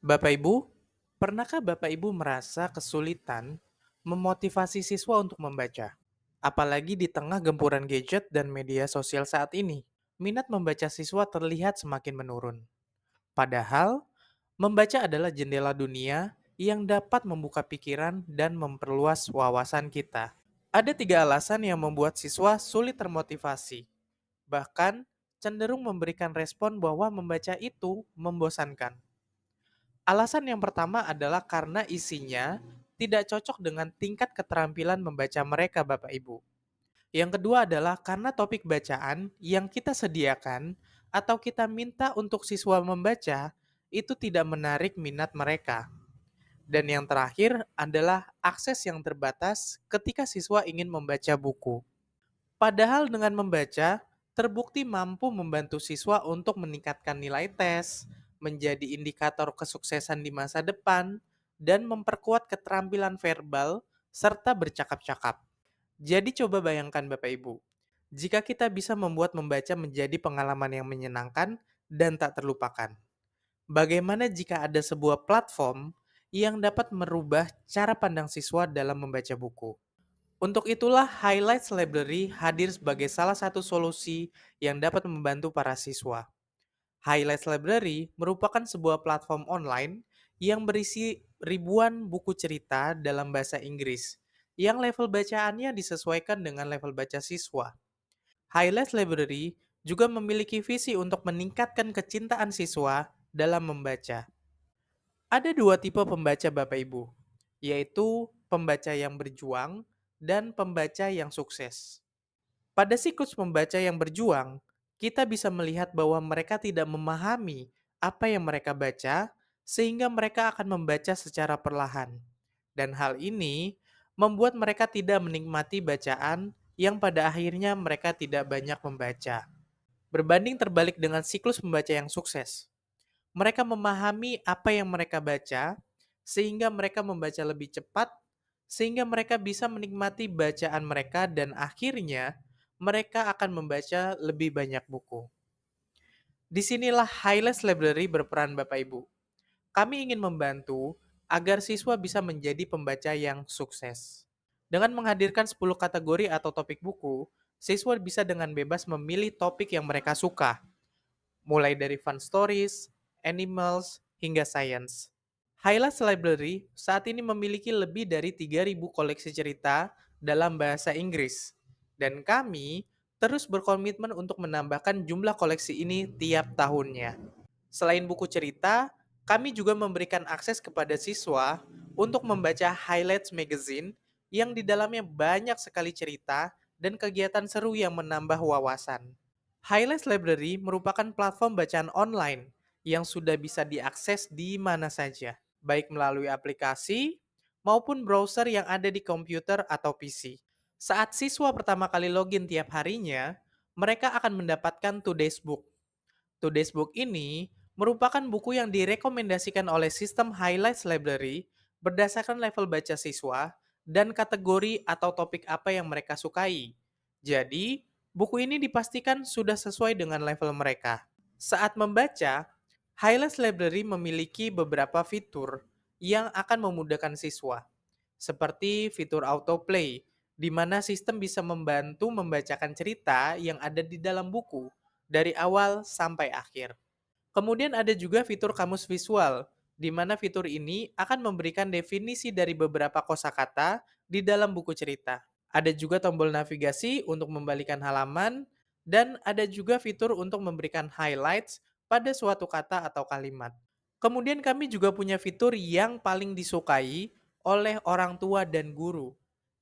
Bapak Ibu, pernahkah Bapak Ibu merasa kesulitan memotivasi siswa untuk membaca? Apalagi di tengah gempuran gadget dan media sosial saat ini, minat membaca siswa terlihat semakin menurun. Padahal, membaca adalah jendela dunia yang dapat membuka pikiran dan memperluas wawasan kita. Ada tiga alasan yang membuat siswa sulit termotivasi, bahkan cenderung memberikan respon bahwa membaca itu membosankan. Alasan yang pertama adalah karena isinya tidak cocok dengan tingkat keterampilan membaca mereka, Bapak Ibu. Yang kedua adalah karena topik bacaan yang kita sediakan atau kita minta untuk siswa membaca itu tidak menarik minat mereka. Dan yang terakhir adalah akses yang terbatas ketika siswa ingin membaca buku. Padahal dengan membaca, terbukti mampu membantu siswa untuk meningkatkan nilai tes, menjadi indikator kesuksesan di masa depan, dan memperkuat keterampilan verbal serta bercakap-cakap. Jadi coba bayangkan Bapak Ibu, jika kita bisa membuat membaca menjadi pengalaman yang menyenangkan dan tak terlupakan. Bagaimana jika ada sebuah platform yang dapat merubah cara pandang siswa dalam membaca buku? Untuk itulah Highlights Library hadir sebagai salah satu solusi yang dapat membantu para siswa. Highlights Library merupakan sebuah platform online yang berisi ribuan buku cerita dalam bahasa Inggris yang level bacaannya disesuaikan dengan level baca siswa. Highlights Library juga memiliki visi untuk meningkatkan kecintaan siswa dalam membaca. Ada dua tipe pembaca Bapak Ibu, yaitu pembaca yang berjuang dan pembaca yang sukses. Pada siklus pembaca yang berjuang, kita bisa melihat bahwa mereka tidak memahami apa yang mereka baca, sehingga mereka akan membaca secara perlahan. Dan hal ini membuat mereka tidak menikmati bacaan yang pada akhirnya mereka tidak banyak membaca. Berbanding terbalik dengan siklus pembaca yang sukses, mereka memahami apa yang mereka baca, sehingga mereka membaca lebih cepat, sehingga mereka bisa menikmati bacaan mereka, dan akhirnya mereka akan membaca lebih banyak buku. Disinilah Highlights Library berperan Bapak Ibu. Kami ingin membantu agar siswa bisa menjadi pembaca yang sukses. Dengan menghadirkan 10 kategori atau topik buku, siswa bisa dengan bebas memilih topik yang mereka suka, mulai dari fun stories, animals, hingga science. Highlights Library saat ini memiliki lebih dari 3.000 koleksi cerita dalam bahasa Inggris. Dan kami terus berkomitmen untuk menambahkan jumlah koleksi ini tiap tahunnya. Selain buku cerita, kami juga memberikan akses kepada siswa untuk membaca Highlights Magazine yang di dalamnya banyak sekali cerita dan kegiatan seru yang menambah wawasan. Highlights Library merupakan platform bacaan online yang sudah bisa diakses di mana saja, baik melalui aplikasi maupun browser yang ada di komputer atau PC. Saat siswa pertama kali login tiap harinya, mereka akan mendapatkan Today's Book. Today's Book ini merupakan buku yang direkomendasikan oleh sistem Highlights Library berdasarkan level baca siswa dan kategori atau topik apa yang mereka sukai. Jadi, buku ini dipastikan sudah sesuai dengan level mereka. Saat membaca, Highlights Library memiliki beberapa fitur yang akan memudahkan siswa, seperti fitur autoplay, di mana sistem bisa membantu membacakan cerita yang ada di dalam buku dari awal sampai akhir. Kemudian ada juga fitur kamus visual, di mana fitur ini akan memberikan definisi dari beberapa kosakata di dalam buku cerita. Ada juga tombol navigasi untuk membalikan halaman, dan ada juga fitur untuk memberikan highlights pada suatu kata atau kalimat. Kemudian kami juga punya fitur yang paling disukai oleh orang tua dan guru,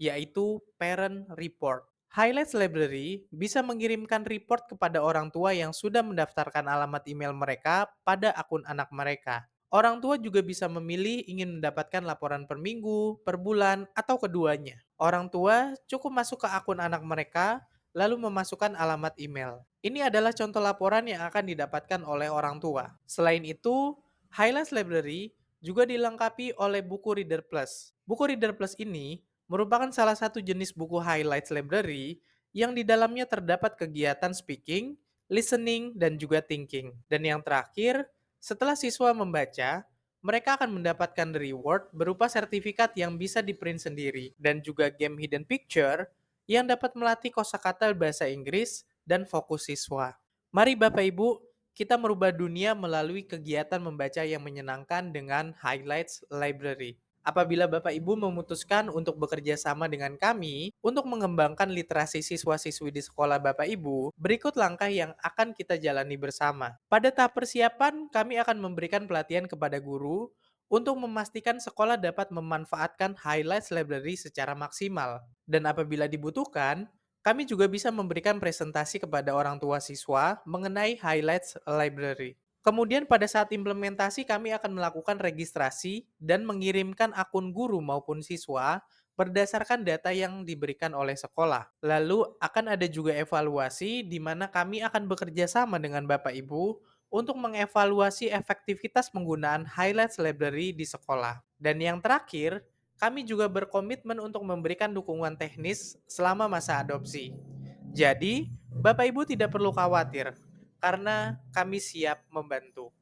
yaitu Parent Report. Highlights Library bisa mengirimkan report kepada orang tua yang sudah mendaftarkan alamat email mereka pada akun anak mereka. Orang tua juga bisa memilih ingin mendapatkan laporan per minggu, per bulan, atau keduanya. Orang tua cukup masuk ke akun anak mereka, lalu memasukkan alamat email. Ini adalah contoh laporan yang akan didapatkan oleh orang tua. Selain itu, Highlights Library juga dilengkapi oleh buku Reader Plus. Buku Reader Plus ini merupakan salah satu jenis buku Highlights Library yang di dalamnya terdapat kegiatan speaking, listening, dan juga thinking. Dan yang terakhir, setelah siswa membaca, Mereka akan mendapatkan reward berupa sertifikat yang bisa di-print sendiri dan juga game hidden picture yang dapat melatih kosakata bahasa Inggris dan fokus siswa. Mari Bapak Ibu, kita merubah dunia melalui kegiatan membaca yang menyenangkan dengan Highlights Library. Apabila Bapak Ibu memutuskan untuk bekerja sama dengan kami untuk mengembangkan literasi siswa-siswi di sekolah Bapak Ibu, berikut langkah yang akan kita jalani bersama. Pada tahap persiapan, kami akan memberikan pelatihan kepada guru untuk memastikan sekolah dapat memanfaatkan Highlights Library secara maksimal. Dan apabila dibutuhkan, kami juga bisa memberikan presentasi kepada orang tua siswa mengenai Highlights Library. Kemudian pada saat implementasi kami akan melakukan registrasi dan mengirimkan akun guru maupun siswa berdasarkan data yang diberikan oleh sekolah. Lalu akan ada juga evaluasi di mana kami akan bekerja sama dengan Bapak Ibu untuk mengevaluasi efektivitas penggunaan Highlights Library di sekolah. Dan yang terakhir, kami juga berkomitmen untuk memberikan dukungan teknis selama masa adopsi. Jadi, Bapak Ibu tidak perlu khawatir, karena kami siap membantu.